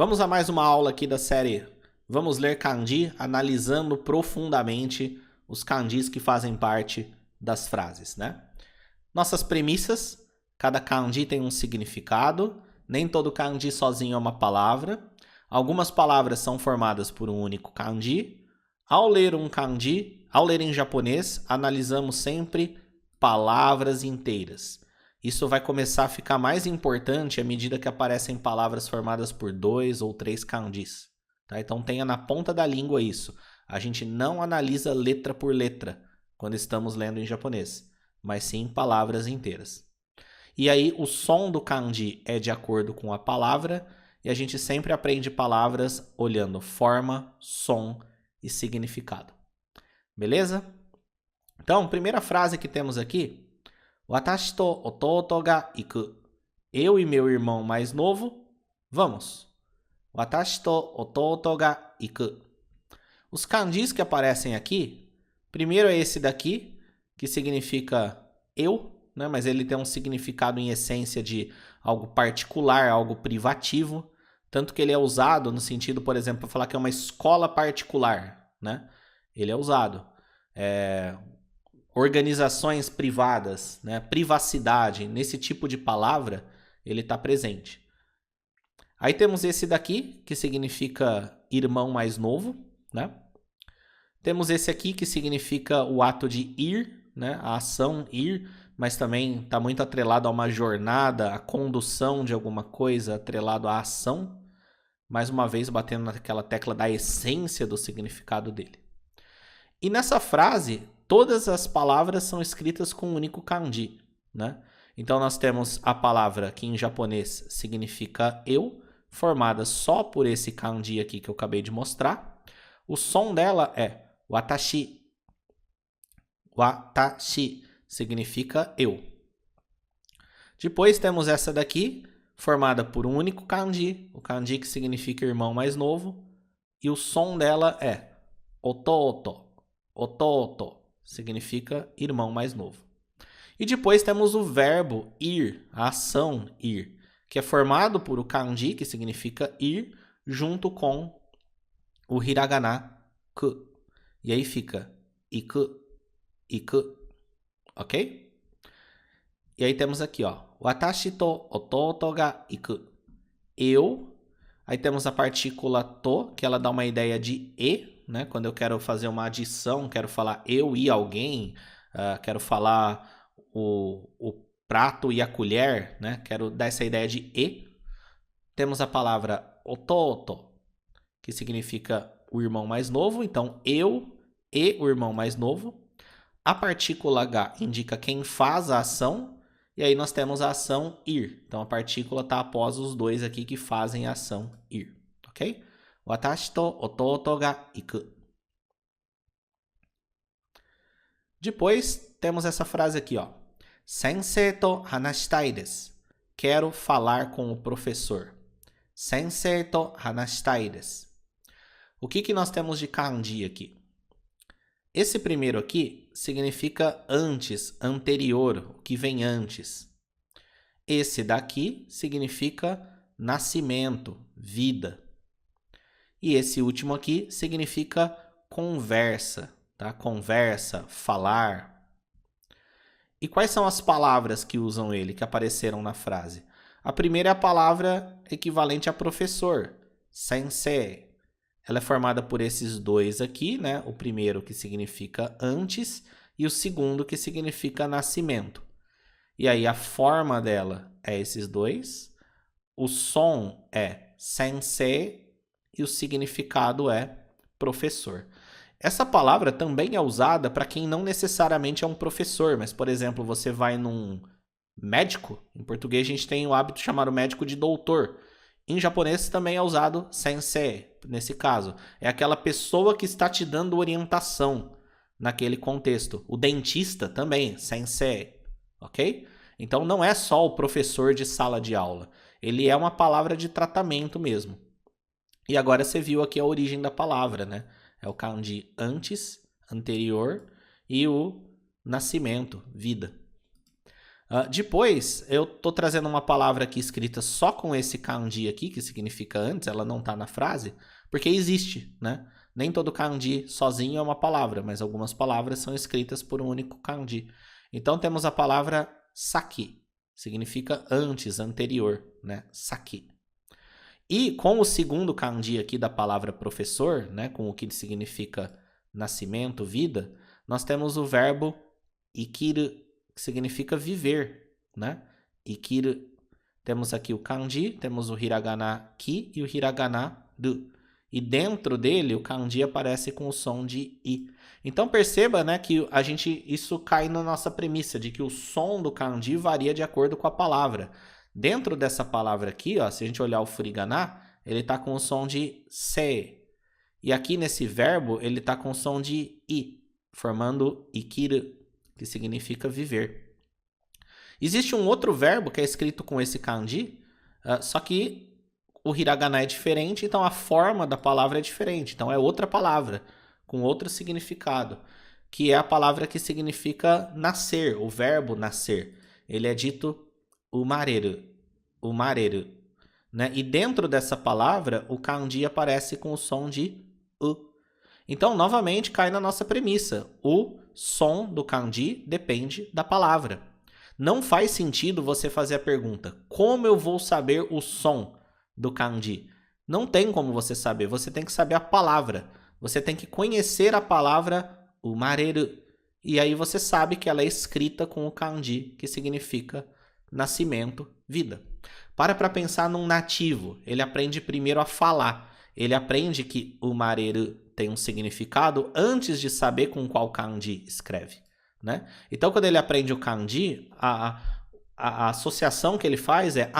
Vamos a mais uma aula aqui da série Vamos Ler Kanji, analisando profundamente os kanjis que fazem parte das frases, né? Nossas premissas: cada kanji tem um significado, nem todo kanji sozinho é uma palavra. Algumas palavras são formadas por um único kanji. Ao ler um kanji, ao ler em japonês, analisamos sempre palavras inteiras. Isso vai começar a ficar mais importante à medida que aparecem palavras formadas por 2 ou 3 kanjis. Tá? Então tenha na ponta da língua isso. A gente não analisa letra por letra quando estamos lendo em japonês, mas sim palavras inteiras. E aí o som do kanji é de acordo com a palavra, e a gente sempre aprende palavras olhando forma, som e significado. Beleza? Então, primeira frase que temos aqui: Watashi to ototo ga iku. Eu e meu irmão mais novo, vamos. Watashi to ototo ga iku. Os kanjis que aparecem aqui, primeiro é esse daqui, que significa eu, né? Mas ele tem um significado em essência de algo particular, algo privativo. Tanto que ele é usado no sentido, por exemplo, para falar que é uma escola particular, né? Ele é usado. Organizações privadas, né? Privacidade, nesse tipo de palavra, ele está presente. Aí temos esse daqui, que significa irmão mais novo, né? Temos esse aqui, que significa o ato de ir, né? A ação ir, mas também está muito atrelado a uma jornada, a condução de alguma coisa, atrelado à ação. Mais uma vez, batendo naquela tecla da essência do significado dele. E nessa frase, todas as palavras são escritas com um único kanji, né? Então nós temos a palavra que em japonês significa eu, formada só por esse kanji aqui que eu acabei de mostrar. O som dela é watashi. Watashi significa eu. Depois temos essa daqui, formada por um único kanji, o kanji que significa irmão mais novo. E o som dela é ototo. Ototo significa irmão mais novo. E depois temos o verbo ir, a ação ir, que é formado por o kanji, que significa ir, junto com o hiragana ku. E aí fica iku, iku, ok? E aí temos aqui, ó, watashi to ototo ga iku. Eu. Aí temos a partícula to, que ela dá uma ideia de e, né? Quando eu quero fazer uma adição, quero falar eu e alguém, quero falar o prato e a colher, né? Quero dar essa ideia de e. Temos a palavra ototo, que significa o irmão mais novo. Então, eu e o irmão mais novo. A partícula H indica quem faz a ação. E aí nós temos a ação ir. Então a partícula está após os dois aqui que fazem a ação ir. Ok? Watashi to ototo ga iku. Depois temos essa frase aqui, ó. Sensei to hanashitai desu. Quero falar com o professor. Sensei to hanashitai desu. O que nós temos de kanji aqui? Esse primeiro aqui significa antes, anterior, o que vem antes. Esse daqui significa nascimento, vida. E esse último aqui significa conversa, tá? Conversa, falar. E quais são as palavras que usam ele, que apareceram na frase? A primeira é a palavra equivalente a professor, sensei. Ela é formada por esses dois aqui, né? O primeiro que significa antes e o segundo que significa nascimento. E aí a forma dela é esses dois, o som é sensei e o significado é professor. Essa palavra também é usada para quem não necessariamente é um professor, mas, por exemplo, você vai num médico, em português a gente tem o hábito de chamar o médico de doutor. Em japonês também é usado sensei, nesse caso. É aquela pessoa que está te dando orientação naquele contexto. O dentista também, sensei, ok? Então não é só o professor de sala de aula. Ele é uma palavra de tratamento mesmo. E agora você viu aqui a origem da palavra, né? É o kanji antes, anterior, e o nascimento, vida. Depois, eu estou trazendo uma palavra aqui escrita só com esse kanji aqui, que significa antes, ela não está na frase, porque existe, né? Nem todo kanji sozinho é uma palavra, mas algumas palavras são escritas por um único kanji. Então, temos a palavra saki, significa antes, anterior, né? Saki. E com o segundo kanji aqui da palavra professor, né? Com o que significa nascimento, vida, nós temos o verbo ikiru, que significa viver, né? Ikiru. Temos aqui o kanji, temos o hiragana ki e o hiragana ru. E dentro dele o kanji aparece com o som de i. Então perceba, né, que isso cai na nossa premissa de que o som do kanji varia de acordo com a palavra. Dentro dessa palavra aqui, ó, se a gente olhar o furigana, ele está com o som de se. E aqui nesse verbo ele está com o som de i, formando ikiru, que significa viver. Existe um outro verbo que é escrito com esse kanji, só que o hiragana é diferente, então a forma da palavra é diferente. Então é outra palavra, com outro significado, que é a palavra que significa nascer, o verbo nascer. Ele é dito umareru, né? E dentro dessa palavra, o kanji aparece com o som de u. Então, novamente, cai na nossa premissa. O som do kanji depende da palavra. Não faz sentido você fazer a pergunta: como eu vou saber o som do kanji? Não tem como você saber. Você tem que saber a palavra. Você tem que conhecer a palavra umareru. E aí você sabe que ela é escrita com o kanji, que significa nascimento, vida. Para pensar num nativo. Ele aprende primeiro a falar. Ele aprende que umareru tem um significado antes de saber com qual kanji escreve, né? Então, quando ele aprende o kanji, a associação que ele faz é: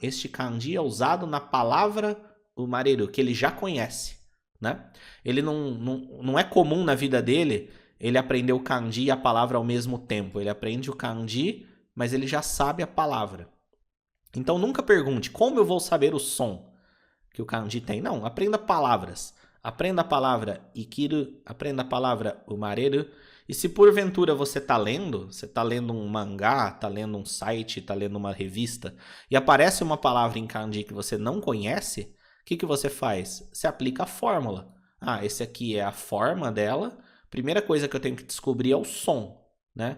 este kanji é usado na palavra umareru, que ele já conhece, né? Ele não é comum na vida dele ele aprender o kanji e a palavra ao mesmo tempo. Ele aprende o kanji, mas ele já sabe a palavra. Então, nunca pergunte: como eu vou saber o som que o kanji tem? Não, aprenda palavras. Aprenda a palavra ikiru, aprenda a palavra umareru. E se porventura você está lendo um mangá, está lendo um site, está lendo uma revista, e aparece uma palavra em kanji que você não conhece, o que você faz? Você aplica a fórmula. Esse aqui é a forma dela. Primeira coisa que eu tenho que descobrir é o som, né?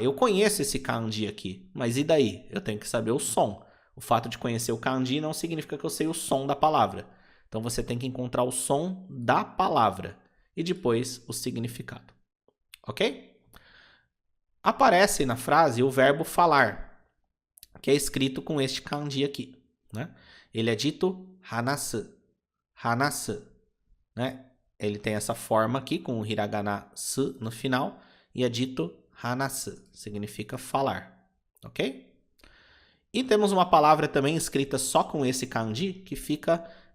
Eu conheço esse kanji aqui, mas e daí? Eu tenho que saber o som. O fato de conhecer o kanji não significa que eu sei o som da palavra. Então você tem que encontrar o som da palavra e depois o significado. Ok? Aparece na frase o verbo falar, que é escrito com este kanji aqui, né? Ele é dito hanasu, né? Ele tem essa forma aqui com o hiragana su no final e é dito hanasu, significa falar, ok? E temos uma palavra também escrita só com esse kanji que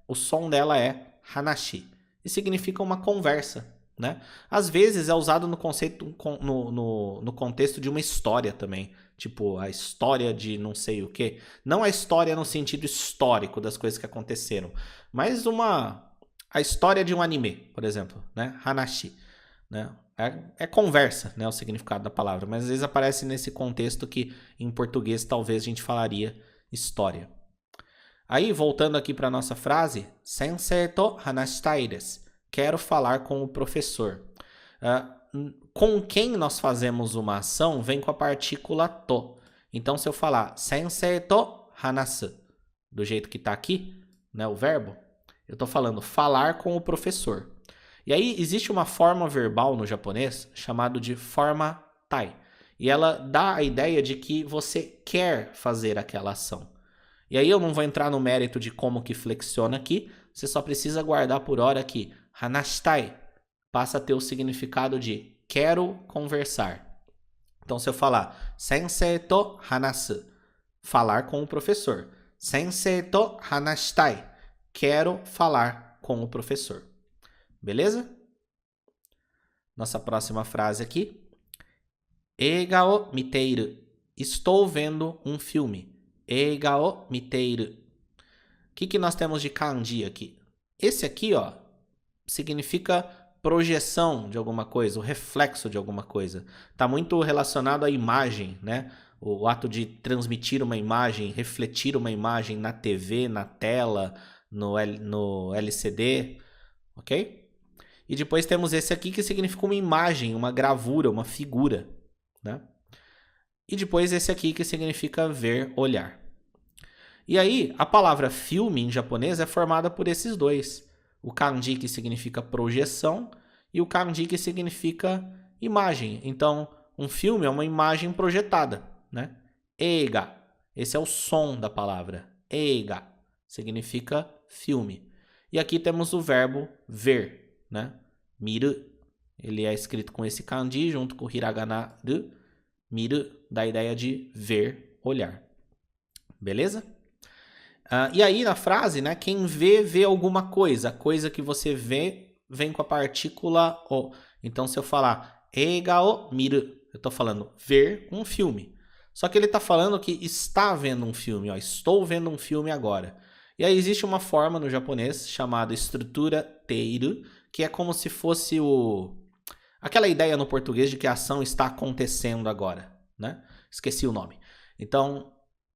o som dela é hanashi e significa uma conversa, né? Às vezes é usado no conceito no contexto de uma história também, tipo a história de não sei o que. Não a história no sentido histórico das coisas que aconteceram, mas a história de um anime, por exemplo, né? Hanashi, né? É conversa, né? O significado da palavra, mas às vezes aparece nesse contexto que em português talvez a gente falaria história. Aí, voltando aqui para a nossa frase, sensei to hanashitai desu. Quero falar com o professor. Com quem nós fazemos uma ação vem com a partícula to. Então, se eu falar sensei to hanasu, do jeito que está aqui, né, o verbo, eu estou falando falar com o professor. E aí existe uma forma verbal no japonês chamada de forma tai. E ela dá a ideia de que você quer fazer aquela ação. E aí eu não vou entrar no mérito de como que flexiona aqui. Você só precisa guardar por hora que hanashitai passa a ter o significado de quero conversar. Então se eu falar sensei to hanasu, falar com o professor. Sensei to hanashitai, quero falar com o professor. Beleza? Nossa próxima frase aqui. Eiga o miteiru. Estou vendo um filme. Eiga o miteiru. O que nós temos de kanji aqui? Esse aqui, ó, significa projeção de alguma coisa, o reflexo de alguma coisa. Está muito relacionado à imagem, né? O ato de transmitir uma imagem, refletir uma imagem na TV, na tela, no LCD, ok? E depois temos esse aqui que significa uma imagem, uma gravura, uma figura, né? E depois esse aqui que significa ver, olhar. E aí, a palavra filme em japonês é formada por esses dois. O kanji que significa projeção e o kanji que significa imagem. Então, um filme é uma imagem projetada, né? Eiga, esse é o som da palavra. Eiga significa filme. E aqui temos o verbo ver, né? Miru, ele é escrito com esse kanji junto com o hiragana de miru, da ideia de ver, olhar. Beleza? E aí na frase, né? Quem vê, vê alguma coisa. A coisa que você vê vem com a partícula o. Então, se eu falar eiga o miru, eu estou falando ver um filme. Só que ele está falando que está vendo um filme. Ó, estou vendo um filme agora. E aí existe uma forma no japonês chamada estrutura teiru, que é como se fosse aquela ideia no português de que a ação está acontecendo agora, né? Esqueci o nome. Então,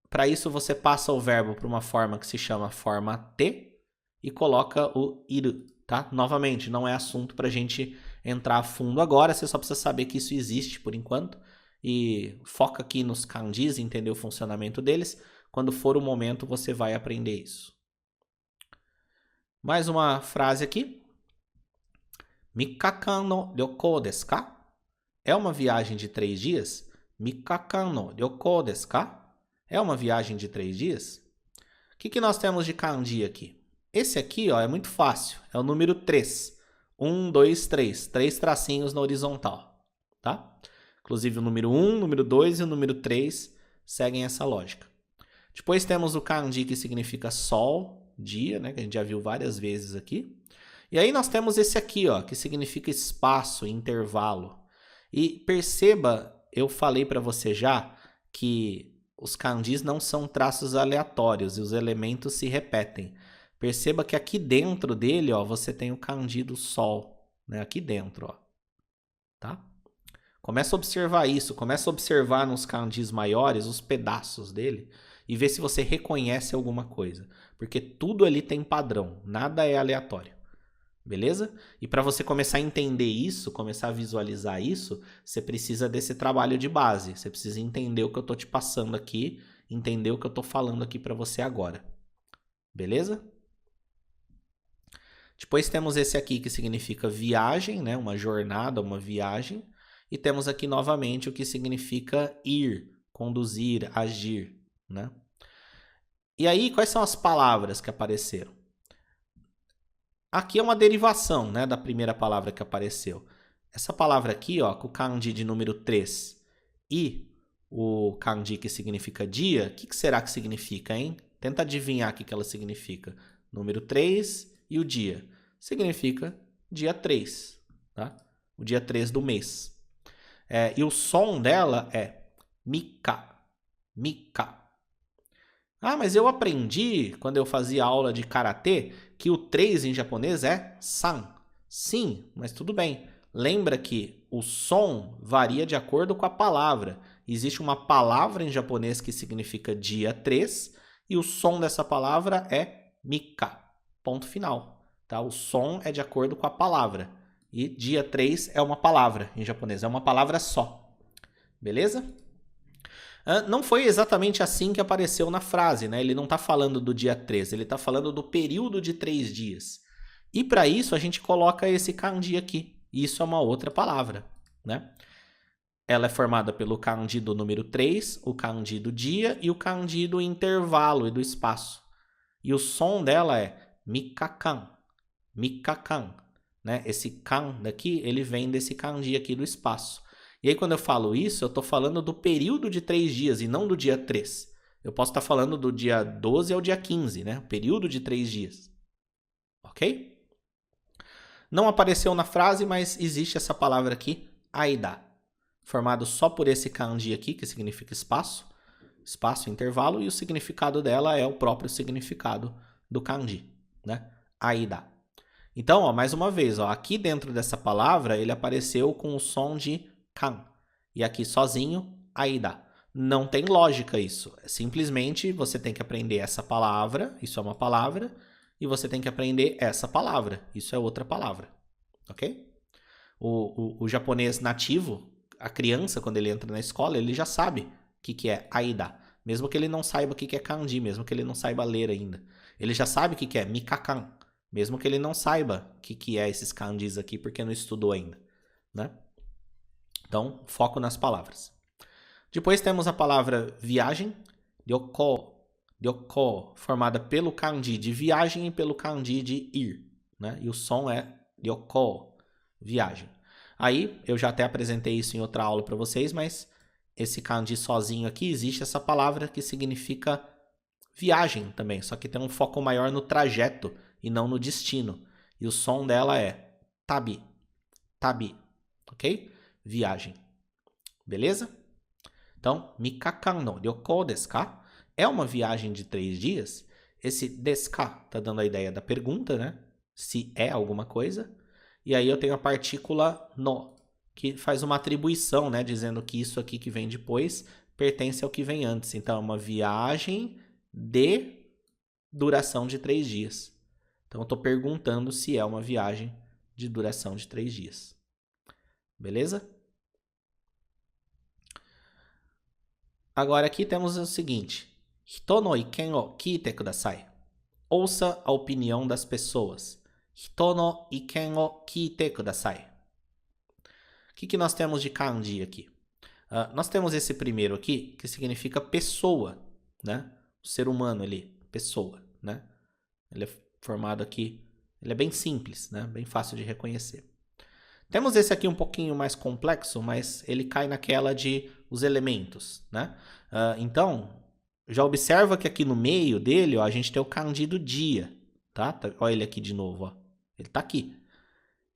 para isso você passa o verbo para uma forma que se chama forma T e coloca o iru, tá? Novamente, não é assunto para a gente entrar a fundo agora, você só precisa saber que isso existe por enquanto e foca aqui nos kanjis, entender o funcionamento deles. Quando for o momento, você vai aprender isso. Mais uma frase aqui. Mikakan no ryoukou desu ka? É uma viagem de 3 dias? Mikakan no ryoukou desu ka? É uma viagem de 3 dias? O que nós temos de kanji aqui? Esse aqui ó, é muito fácil. É o número 3. 1, 2, 3. 3 tracinhos na horizontal. Tá? Inclusive o número 1, o número 2 e o número 3 seguem essa lógica. Depois temos o kanji que significa sol, dia, né, que a gente já viu várias vezes aqui. E aí nós temos esse aqui, ó, que significa espaço, intervalo. E perceba, eu falei para você já que os kanjis não são traços aleatórios e os elementos se repetem. Perceba que aqui dentro dele, ó, você tem o kanji do sol, né, aqui dentro, ó. Tá? Começa a observar isso, começa a observar nos kanjis maiores os pedaços dele e ver se você reconhece alguma coisa, porque tudo ali tem padrão, nada é aleatório. Beleza? E para você começar a entender isso, começar a visualizar isso, você precisa desse trabalho de base. Você precisa entender o que eu estou te passando aqui, entender o que eu estou falando aqui para você agora. Beleza? Depois temos esse aqui que significa viagem, né? Uma jornada, uma viagem. E temos aqui novamente o que significa ir, conduzir, agir, né? E aí, quais são as palavras que apareceram? Aqui é uma derivação, né, da primeira palavra que apareceu. Essa palavra aqui, ó, com o kanji de número 3 e o kanji que significa dia, o que será que significa, hein? Tenta adivinhar o que ela significa. Número 3 e o dia. Significa dia 3, tá? O dia 3 do mês. E o som dela é mika. Mika. Ah, mas eu aprendi, quando eu fazia aula de karatê, que o 3 em japonês é san. Sim, mas tudo bem. Lembra que o som varia de acordo com a palavra. Existe uma palavra em japonês que significa dia 3 e o som dessa palavra é mika. Ponto final. Tá? O som é de acordo com a palavra. E dia 3 é uma palavra em japonês, é uma palavra só. Beleza? Não foi exatamente assim que apareceu na frase, né? Ele não está falando do dia 3, ele está falando do período de 3 dias. E para isso a gente coloca esse kanji aqui. Isso é uma outra palavra, né? Ela é formada pelo kanji do número 3, o kanji do dia e o kanji do intervalo e do espaço. E o som dela é mikakan. Mikakan, né? Esse kan daqui, ele vem desse kanji aqui do espaço. E aí, quando eu falo isso, eu estou falando do período de 3 dias e não do dia 3. Eu posso estar falando do dia 12 ao dia 15, né? Período de 3 dias. Ok? Não apareceu na frase, mas existe essa palavra aqui, aida. Formado só por esse kanji aqui, que significa espaço. Espaço, intervalo. E o significado dela é o próprio significado do kanji, né? Aida. Então, ó, mais uma vez, ó, aqui dentro dessa palavra, ele apareceu com o som de kan. E aqui sozinho, aida. Não tem lógica isso. Simplesmente você tem que aprender essa palavra, isso é uma palavra, e você tem que aprender essa palavra, isso é outra palavra. Ok? O japonês nativo, a criança, quando ele entra na escola, ele já sabe o que é aida. Mesmo que ele não saiba o que é kanji, mesmo que ele não saiba ler ainda. Ele já sabe o que é mikakan, mesmo que ele não saiba o que é esses kanjis aqui, porque não estudou ainda. Né? Então, foco nas palavras. Depois temos a palavra viagem, ryoko, formada pelo kanji de viagem e pelo kanji de ir. Né? E o som é ryoko, viagem. Aí, eu já até apresentei isso em outra aula para vocês, mas esse kanji sozinho aqui, existe essa palavra que significa viagem também, só que tem um foco maior no trajeto e não no destino. E o som dela é tabi, tabi, ok? Viagem. Beleza? Então, mikakan no ryoko desu ka? É uma viagem de 3 dias? Esse desu ka tá dando a ideia da pergunta, né? Se é alguma coisa. E aí eu tenho a partícula no, que faz uma atribuição, né? Dizendo que isso aqui que vem depois pertence ao que vem antes. Então, é uma viagem de duração de 3 dias. Então, eu estou perguntando se é uma viagem de duração de 3 dias. Beleza? Agora aqui temos o seguinte. Hito no iken o kiite kudasai. Ouça a opinião das pessoas. Hito no iken o kiite kudasai. O que nós temos de kanji aqui? Nós temos esse primeiro aqui, que significa pessoa, né? O ser humano ali, pessoa, né? Ele é formado aqui, ele é bem simples, né? Bem fácil de reconhecer. Temos esse aqui um pouquinho mais complexo, mas ele cai naquela de os elementos, né? Então, já observa que aqui no meio dele, ó, a gente tem o kanji do dia, tá? Olha ele aqui de novo, ó. Ele tá aqui.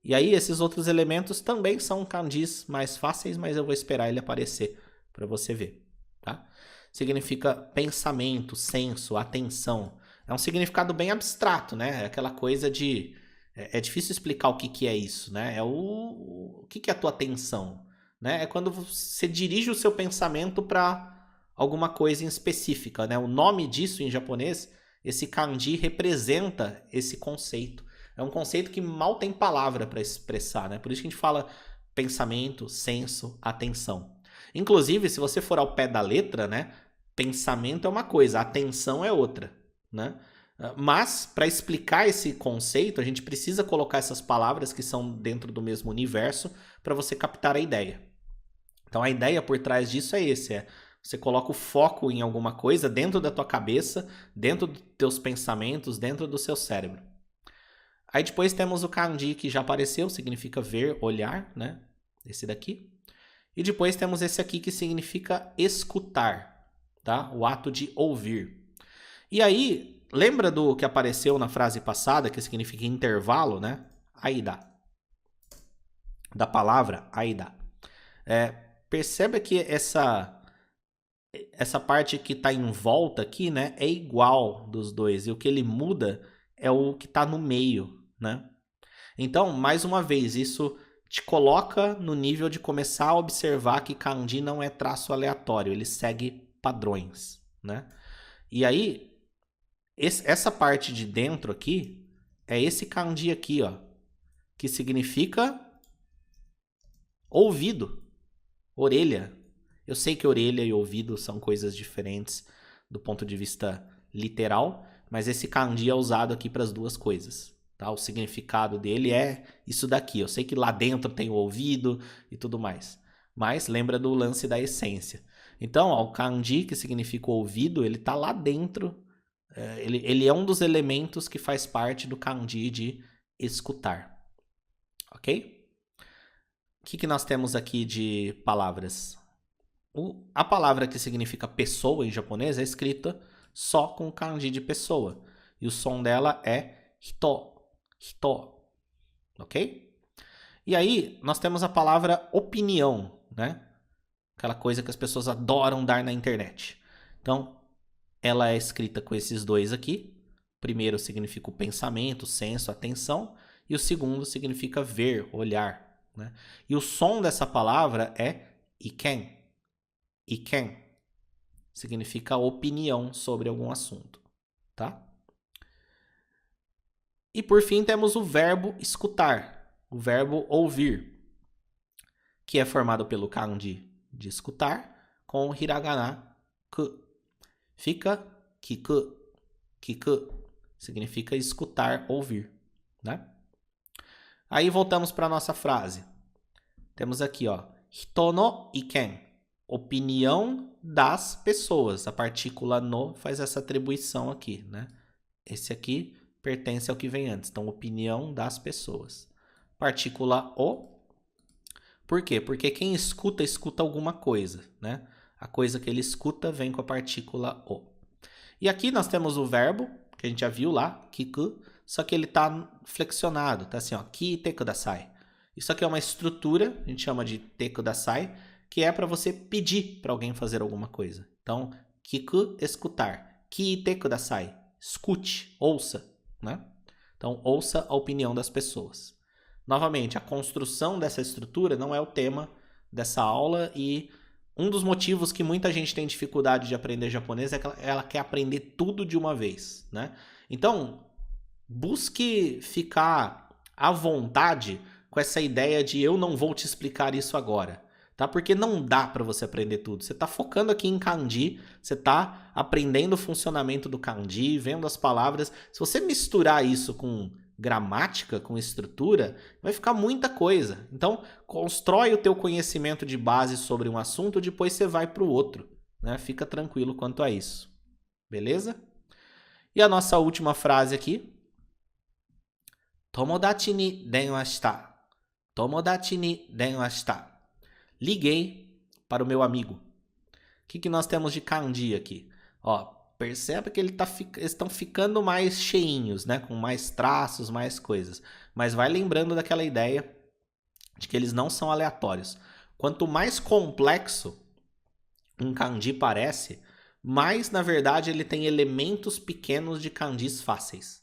E aí, esses outros elementos também são kanjis mais fáceis, mas eu vou esperar ele aparecer para você ver, tá? Significa pensamento, senso, atenção. É um significado bem abstrato, né? É aquela coisa de... É difícil explicar o que é isso, né? O que é a tua atenção, né? É quando você dirige o seu pensamento para alguma coisa em específica, né? O nome disso em japonês, esse kanji representa esse conceito. É um conceito que mal tem palavra para expressar, né? Por isso que a gente fala pensamento, senso, atenção. Inclusive, se você for ao pé da letra, né? Pensamento é uma coisa, atenção é outra, né? Mas, para explicar esse conceito, a gente precisa colocar essas palavras que são dentro do mesmo universo para você captar a ideia. Então, a ideia por trás disso é esse, você coloca o foco em alguma coisa dentro da tua cabeça, dentro dos teus pensamentos, dentro do seu cérebro. Aí depois temos o kanji que já apareceu, significa ver, olhar, né? Esse daqui. E depois temos esse aqui que significa escutar, tá? O ato de ouvir. E aí, lembra do que apareceu na frase passada, que significa intervalo, né? Aida. Da palavra aida. Perceba que essa parte que está em volta aqui, né? É igual dos dois. E o que ele muda é o que está no meio, né? Então, mais uma vez, isso te coloca no nível de começar a observar que kanji não é traço aleatório, ele segue padrões, né? E aí, essa parte de dentro aqui é esse kanji aqui, ó, que significa ouvido, orelha. Eu sei que orelha e ouvido são coisas diferentes do ponto de vista literal, mas esse kanji é usado aqui para as duas coisas. Tá? O significado dele é isso daqui. Eu sei que lá dentro tem o ouvido e tudo mais. Mas lembra do lance da essência. Então, ó, o kanji, que significa o ouvido, ele está lá dentro. Ele é um dos elementos que faz parte do kanji de escutar. Ok? O que nós temos aqui de palavras? A palavra que significa pessoa em japonês é escrita só com kanji de pessoa. E o som dela é hito. Hito, ok? E aí, nós temos a palavra opinião, né? Aquela coisa que as pessoas adoram dar na internet. Então, ela é escrita com esses dois aqui. O primeiro significa o pensamento, senso, atenção. E o segundo significa ver, olhar, né? E o som dessa palavra é iken. Iken. significa opinião sobre algum assunto, tá? E por fim temos o verbo escutar, o verbo ouvir, que é formado pelo kanji de escutar com o hiragana ku. Fica kiku, kiku, significa escutar, ouvir, né? Aí voltamos para a nossa frase. Temos aqui, ó, hito no iken, opinião das pessoas. A partícula no faz essa atribuição aqui, né? Esse aqui pertence ao que vem antes. Então, opinião das pessoas. Partícula o. Por quê? Porque quem escuta, escuta alguma coisa, né? A coisa que ele escuta vem com a partícula o. E aqui nós temos o verbo, que a gente já viu lá, kiku, só que ele está flexionado, tá assim, ó, ki te kudasai. Isso aqui é uma estrutura, a gente chama de te kudasai, que é para você pedir para alguém fazer alguma coisa. Então, kiku, escutar. Ki te kudasai, escute, ouça, né? Então, ouça a opinião das pessoas. Novamente, a construção dessa estrutura não é o tema dessa aula e um dos motivos que muita gente tem dificuldade de aprender japonês é que ela quer aprender tudo de uma vez, né? Então, busque ficar à vontade com essa ideia de eu não vou te explicar isso agora, tá? Porque não dá para você aprender tudo. Você está focando aqui em kanji, você está aprendendo o funcionamento do kanji, vendo as palavras. Se você misturar isso com gramática, com estrutura, vai ficar muita coisa. Então, constrói o teu conhecimento de base sobre um assunto, depois você vai para o outro, né? Fica tranquilo quanto a isso. Beleza? E a nossa última frase aqui. Tomodachi ni denwa shita. Tomodachi ni denwa shita. Liguei para o meu amigo. O que nós temos de kanji aqui? Ó, percebe que eles estão ficando mais cheinhos, né? Com mais traços, mais coisas. Mas vai lembrando daquela ideia de que eles não são aleatórios. Quanto mais complexo um kanji parece, mais, na verdade, ele tem elementos pequenos de kanjis fáceis,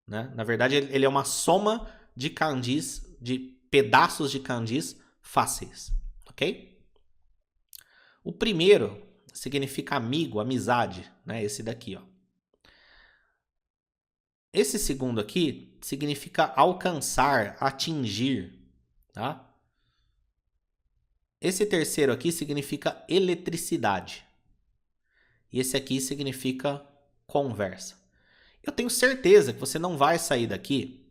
né? Na verdade, ele é uma soma de kanjis, de pedaços de kanjis fáceis, ok? O primeiro significa amigo, amizade, né? Esse daqui, ó. Esse segundo aqui significa alcançar, atingir, tá? Esse terceiro aqui significa eletricidade. E esse aqui significa conversa. Eu tenho certeza que você não vai sair daqui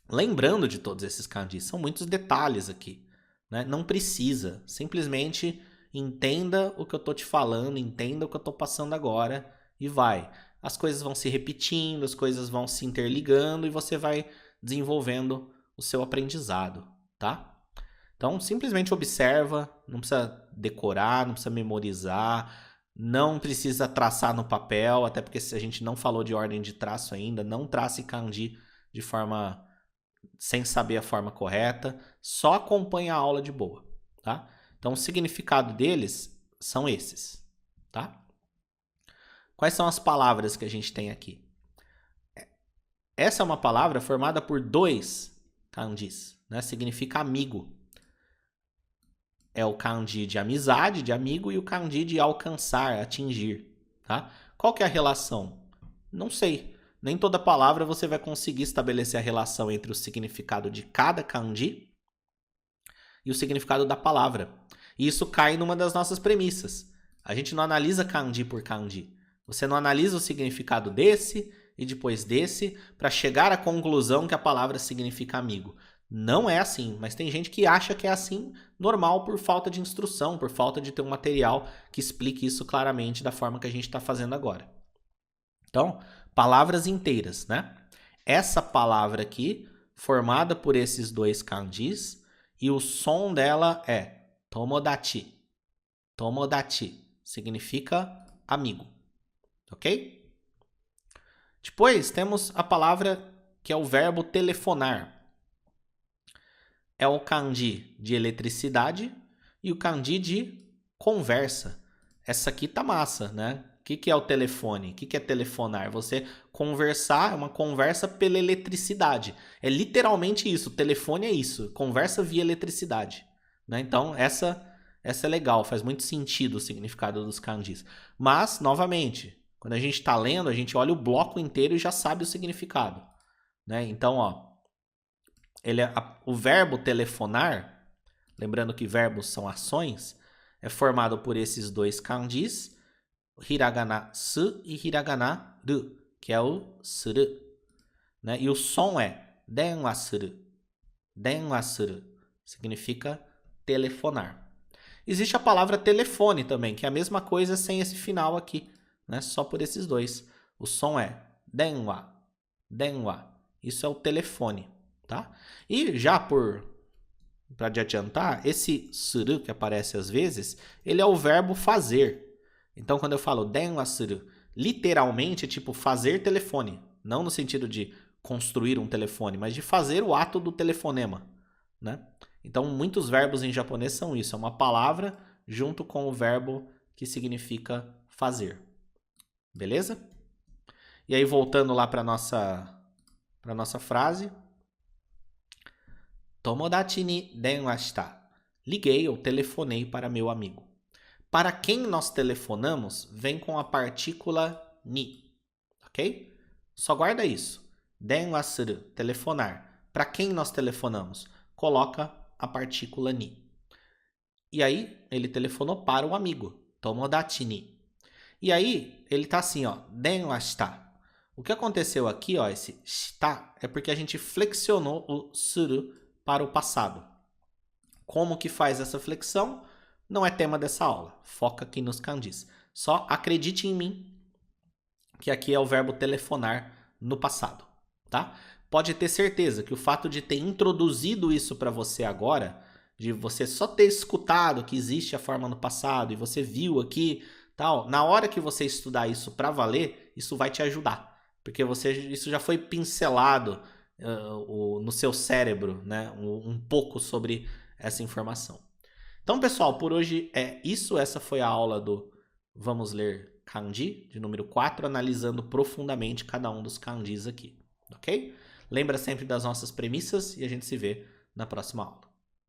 lembrando de todos esses kanjis. São muitos detalhes aqui, né? Não precisa. Simplesmente entenda o que eu estou te falando, entenda o que eu estou passando agora e vai. As coisas vão se repetindo, as coisas vão se interligando e você vai desenvolvendo o seu aprendizado, tá? Então, simplesmente observa, não precisa decorar, não precisa memorizar, não precisa traçar no papel, até porque se a gente não falou de ordem de traço ainda, não trace kanji de forma sem saber a forma correta, só acompanha a aula de boa, tá? Então, o significado deles são esses, tá? Quais são as palavras que a gente tem aqui? Essa é uma palavra formada por dois kanjis, né? Significa amigo. É o kanji de amizade, de amigo, e o kanji de alcançar, atingir, tá? Qual que é a relação? Não sei. Nem toda palavra você vai conseguir estabelecer a relação entre o significado de cada kanji e o significado da palavra. E isso cai numa das nossas premissas. A gente não analisa kanji por kanji. Você não analisa o significado desse e depois desse para chegar à conclusão que a palavra significa amigo. Não é assim, mas tem gente que acha que é assim, normal, por falta de instrução, por falta de ter um material que explique isso claramente da forma que a gente está fazendo agora. Então, palavras inteiras, né? Essa palavra aqui, formada por esses dois kanjis, e o som dela é tomodachi. Tomodachi significa amigo, ok? Depois temos a palavra que é o verbo telefonar. É o kanji de eletricidade e o kanji de conversa. Essa aqui tá massa, né? O que é o telefone? O que é telefonar? Você conversar, é uma conversa pela eletricidade. É literalmente isso, o telefone é isso, conversa via eletricidade, né? Então, essa essa é legal, faz muito sentido o significado dos kanjis. Mas, novamente, quando a gente está lendo, a gente olha o bloco inteiro e já sabe o significado, né? Então, ó, o verbo telefonar, lembrando que verbos são ações, é formado por esses dois kanjis, hiragana su e hiragana ru, que é o suru, né? E o som é denwa suru. Denwa suru significa telefonar. Existe a palavra telefone também, que é a mesma coisa sem esse final aqui, né? Só por esses dois. O som é denwa, denwa. Isso é o telefone, tá? E já para te adiantar, esse suru que aparece às vezes, ele é o verbo fazer. Então, quando eu falo denwa suru, literalmente é tipo fazer telefone. Não no sentido de construir um telefone, mas de fazer o ato do telefonema, né? Então, muitos verbos em japonês são isso. É uma palavra junto com o verbo que significa fazer. Beleza? E aí, voltando lá para nossa frase. Tomodachi ni denwa shita. Liguei ou telefonei para meu amigo. Para quem nós telefonamos, vem com a partícula ni. Ok? Só guarda isso. Denwa suru, telefonar. Para quem nós telefonamos? Coloca a partícula ni. E aí, ele telefonou para o amigo. Tomodachi ni. E aí, ele tá assim, ó. Denwa shita. O que aconteceu aqui, ó, esse shita, é porque a gente flexionou o suru para o passado. Como que faz essa flexão? Não é tema dessa aula. Foca aqui nos kanjis. Só acredite em mim que aqui é o verbo telefonar no passado, tá? Pode ter certeza que o fato de ter introduzido isso para você agora, de você só ter escutado que existe a forma no passado e você viu aqui, tal, na hora que você estudar isso para valer, isso vai te ajudar, porque isso já foi pincelado no seu cérebro, né? Um pouco sobre essa informação. Então, pessoal, por hoje é isso. Essa foi a aula do Vamos Ler Kanji, de número 4, analisando profundamente cada um dos kanjis aqui, ok? Lembra sempre das nossas premissas e a gente se vê na próxima aula.